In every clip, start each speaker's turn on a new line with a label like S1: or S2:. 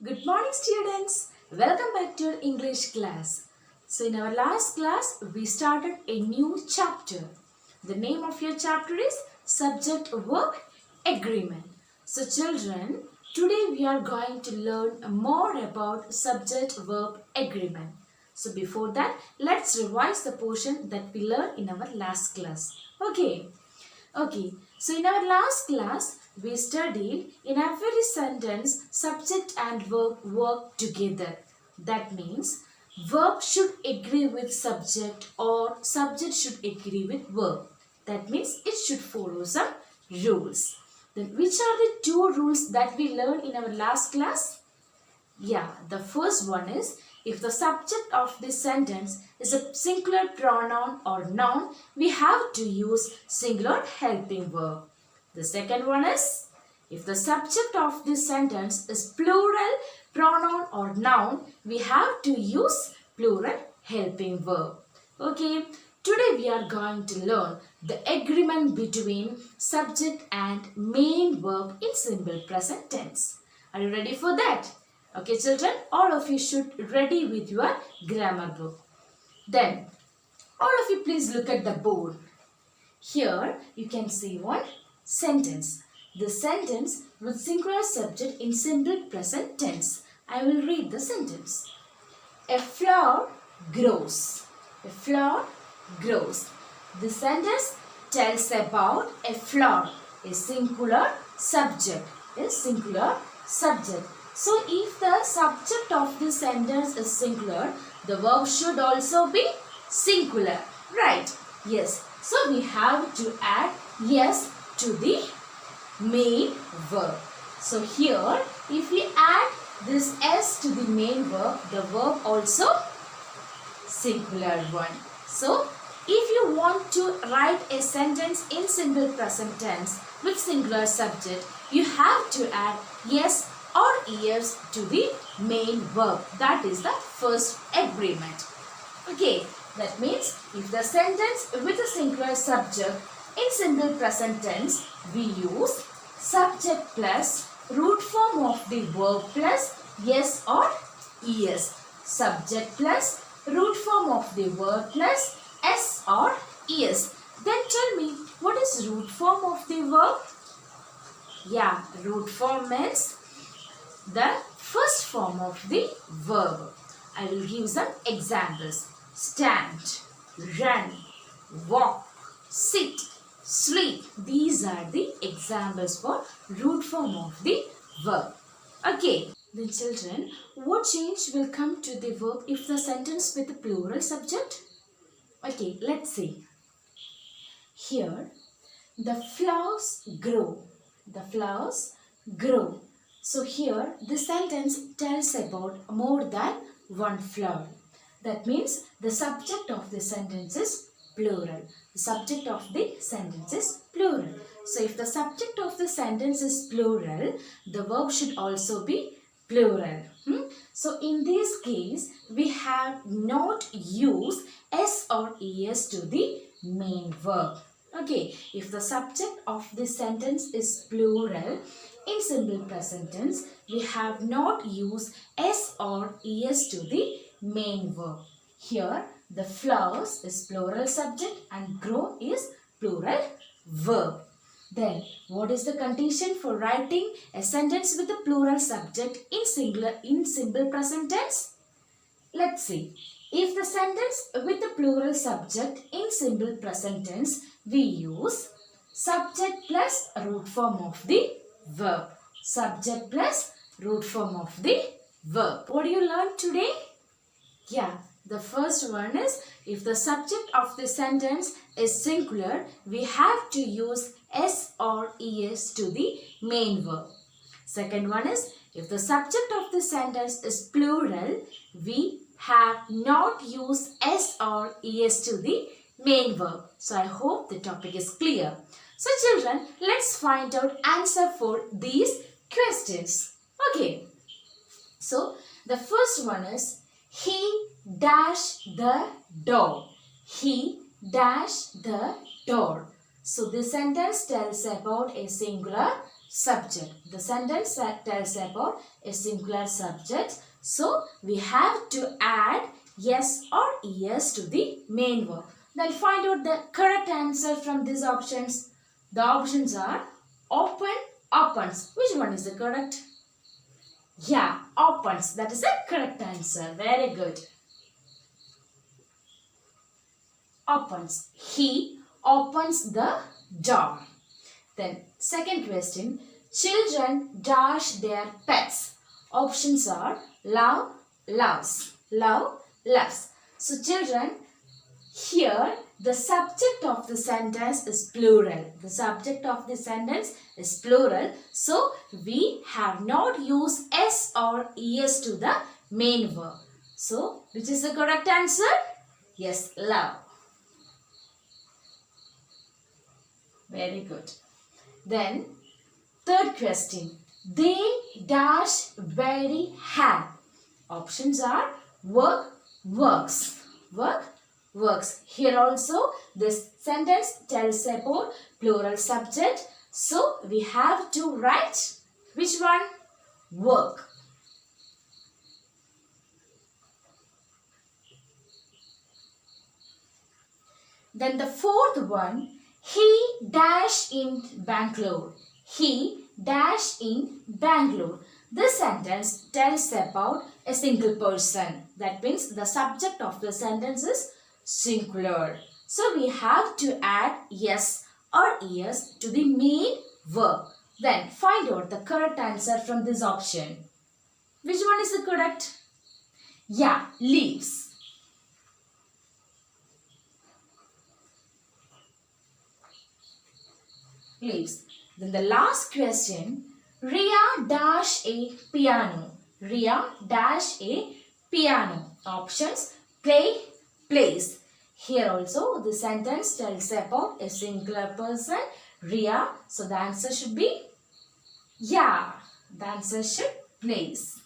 S1: Good morning, students. Welcome back to your English class. So in our last class, we started a new chapter. The name of your chapter is Subject-Verb Agreement. So children, today we are going to learn more about Subject-Verb Agreement. So before that, let's revise the portion that we learned in our last class. Okay, so in our last class, we studied in every sentence, subject and verb work together. That means verb should agree with subject or subject should agree with verb. That means it should follow some rules. Then which are the two rules that we learned in our last class? Yeah, the first one is if the subject of this sentence is a singular pronoun or noun, we have to use singular helping verb. The second one is if the subject of this sentence is plural pronoun or noun, we have to use plural helping verb. Okay, today we are going to learn the agreement between subject and main verb in simple present tense. Are you ready for that? Okay children, all of you should ready with your grammar book. Then, all of you please look at the board. Here you can see one sentence. The sentence with singular subject in simple present tense. I will read the sentence. A flower grows. A flower grows. The sentence tells about a flower. A singular subject. A singular subject. So, if the subject of the sentence is singular, the verb should also be singular. Right? Yes. So, we have to add yes to the main verb. So, here, if we add this s to the main verb, the verb also singular one. So, if you want to write a sentence in simple present tense with singular subject, you have to add yes or yes to the main verb. That is the first agreement. Okay, that means if the sentence with a singular subject in simple present tense, we use subject plus root form of the verb plus yes or es. Subject plus root form of the verb plus s or es. Then tell me, what is root form of the verb? Yeah, root form means the first form of the verb. I will give some examples. Stand, run, walk, sit, sleep. These are the examples for root form of the verb. Okay. Then children, what change will come to the verb if the sentence with a plural subject? Okay, let's see. Here, the flowers grow. The flowers grow. So here the sentence tells about more than one flower. That means the subject of the sentence is plural. The subject of the sentence is plural. So if the subject of the sentence is plural, the verb should also be plural. So in this case, we have not used s or es to the main verb. Okay, if the subject of this sentence is plural, in simple present tense, we have not used s or es to the main verb. Here, the flowers is plural subject and grow is plural verb. Then, what is the condition for writing a sentence with a plural subject in simple present tense? Let's see. If the sentence with a plural subject in simple present tense, we use subject plus root form of the verb. Subject plus root form of the verb. What do you learn today? Yeah, the first one is if the subject of the sentence is singular, we have to use s or es to the main verb. Second one is if the subject of the sentence is plural, we have not used s or es to the main verb. So I hope the topic is clear. So children, let's find out answer for these questions. Okay. So the first one is he dashed the door. He dashed the door. So this sentence tells about a singular subject. The sentence that tells about a singular subject. So we have to add yes or es to the main verb. Then find out the correct answer from these options. The options are open, opens. Which one is the correct? Yeah, opens. That is the correct answer. Very good. Opens. He opens the door. Then second question. Children dash their pets. Options are love, loves. Love, loves. So children, here the subject of the sentence is plural. The subject of the sentence is plural. So we have not used s or es to the main verb. So which is the correct answer? Yes, love. Very good. Then third question. They dash very hard. Options are work, works. Work, works. Here also this sentence tells about plural subject. So we have to write which one? Work. Then the fourth one. He dash in Bangalore. He dash in Bangalore. This sentence tells about a single person. That means the subject of the sentence is singular. So we have to add yes or es to the main verb. Then find out the correct answer from this option. Which one is the correct? Yeah, leaves. Leaves. Then the last question. Ria dash a piano. Ria dash a piano. Options play, plays. Here also the sentence tells about a singular person, Ria. So the answer should be yeah. The answer should plays.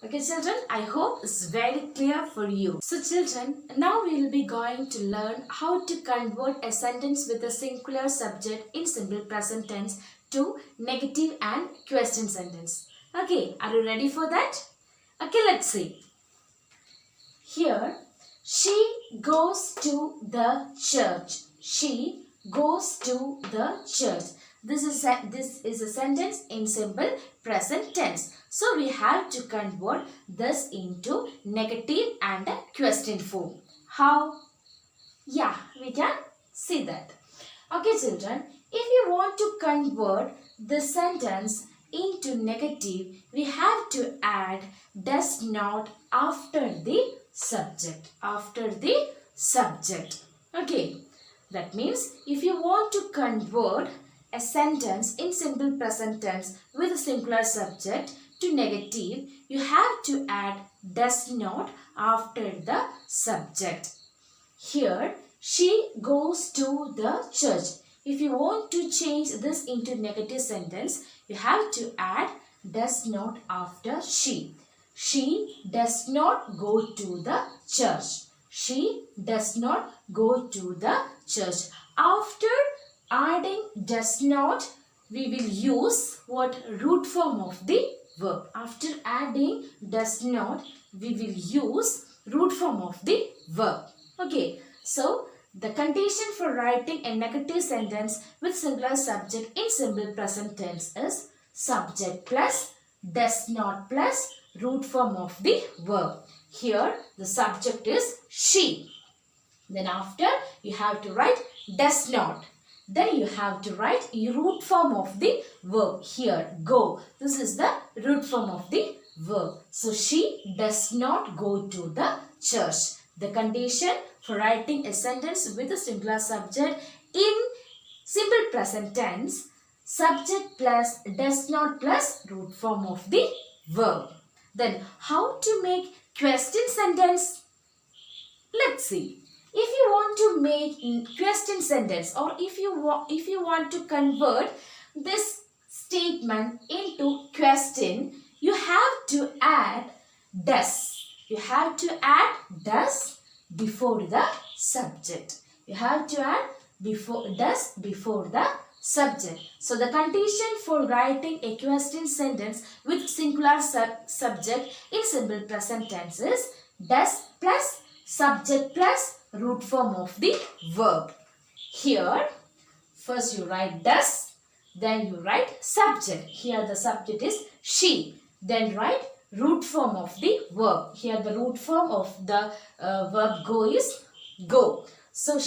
S1: Okay children, I hope it's very clear for you. So children, now we will be going to learn how to convert a sentence with a singular subject in simple present tense to negative and question sentence. Okay, are you ready for that? Okay, let's see. Here, she goes to the church. She goes to the church. This is a sentence in simple present tense. So we have to convert this into negative and a question form. How? Yeah, we can see that. Okay children, if you want to convert the sentence into negative, we have to add does not after the subject. After the subject. Okay, that means if you want to convert a sentence in simple present tense with a singular subject to negative, you have to add does not after the subject. Here, she goes to the church. If you want to change this into negative sentence, you have to add does not after she. She does not go to the church. She does not go to the church. After adding does not, we will use what? Root form of the verb. After adding does not, we will use root form of the verb. Okay, so the condition for writing a negative sentence with singular subject in simple present tense is subject plus does not plus root form of the verb. Here the subject is she. Then after you have to write does not. Then you have to write root form of the verb. Here go. This is the root form of the verb. So she does not go to the church. The condition for writing a sentence with a singular subject in simple present tense, subject plus does not plus root form of the verb. Then how to make question sentence? Let's see. If you want to make question sentence, or if you want to convert this statement into question, you have to add does. You have to add does before the subject. You have to add before the subject. So the condition for writing a question sentence with singular subject in simple present tense is does plus subject plus root form of the verb. Here, first you write does, then you write subject. Here the subject is she. Then write root form of the verb. Here the root form of the verb go is go. So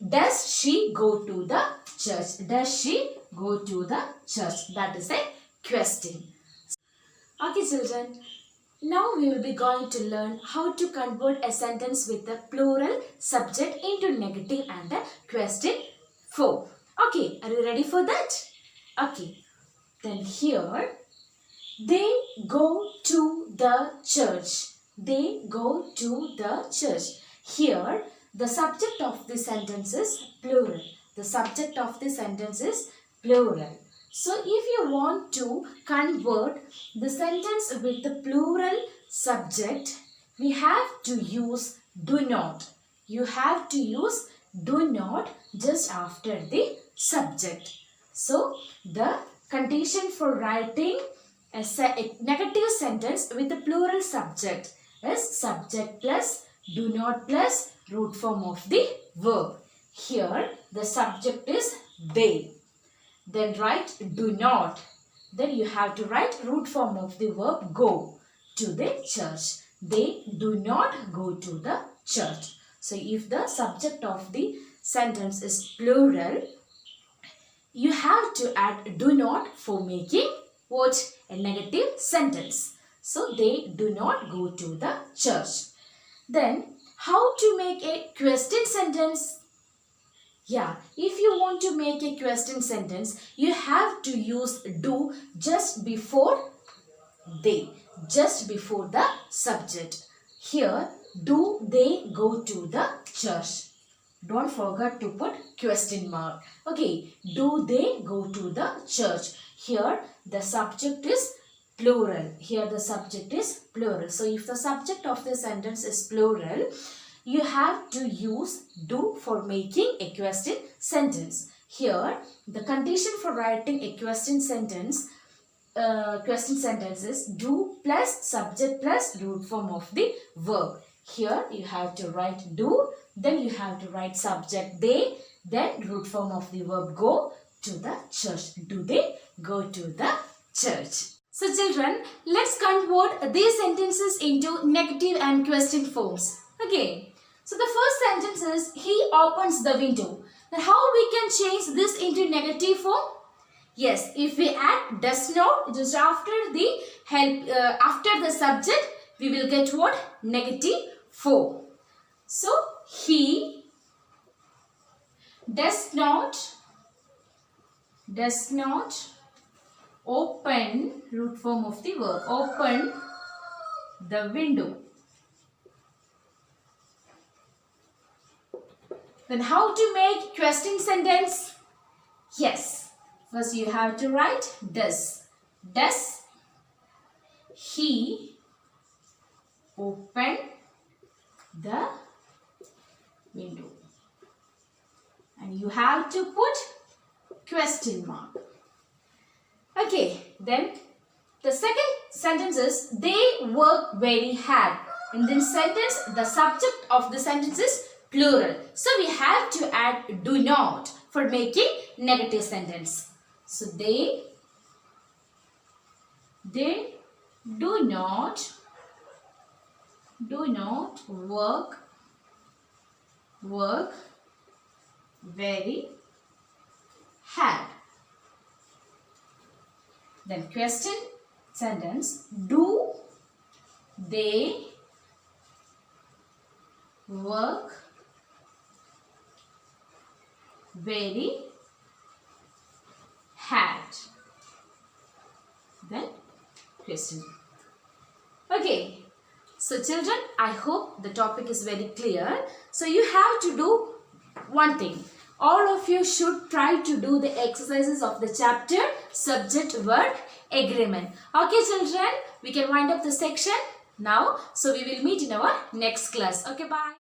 S1: does she go to the church? Does she go to the church? That is a question. Okay children, now we will be going to learn how to convert a sentence with the plural subject into negative and the question form. Okay, are you ready for that? Okay, then here, they go to the church. They go to the church. Here, the subject of the sentence is plural. The subject of the sentence is plural. So, if you want to convert the sentence with the plural subject, we have to use do not. You have to use do not just after the subject. So, the condition for writing a negative sentence with the plural subject is subject plus do not plus root form of the verb. Here, the subject is they. Then write do not. Then you have to write root form of the verb go to the church. They do not go to the church. So if the subject of the sentence is plural, you have to add do not for making what? A negative sentence. So they do not go to the church. Then how to make a question sentence? Yeah, if you want to make a question sentence, you have to use do just before they, just before the subject. Here, do they go to the church? Don't forget to put question mark. Okay, do they go to the church? Here, the subject is plural. Here, the subject is plural. So, if the subject of the sentence is plural, you have to use do for making a question sentence. Here, the condition for writing a question sentence is do plus subject plus root form of the verb. Here, you have to write do, then you have to write subject they, then root form of the verb go to the church. Do they go to the church? So children, let's convert these sentences into negative and question forms. Okay. So the first sentence is he opens the window. Now how we can change this into negative form? Yes, if we add does not just after the subject, we will get what? Negative form. So he does not open, root form of the verb, open the window. Then how to make question sentence? Yes. First you have to write does. Does he open the window? And you have to put question mark. Okay. Then the second sentence is they work very hard. In this sentence, the subject of the sentence is plural. So we have to add do not for making negative sentence. So they do not work very hard. Then question sentence, do they work very hard? Then question. Okay. So children, I hope the topic is very clear. So you have to do one thing. All of you should try to do the exercises of the chapter subject verb agreement. Okay children, we can wind up the section now. So we will meet in our next class. Okay, bye.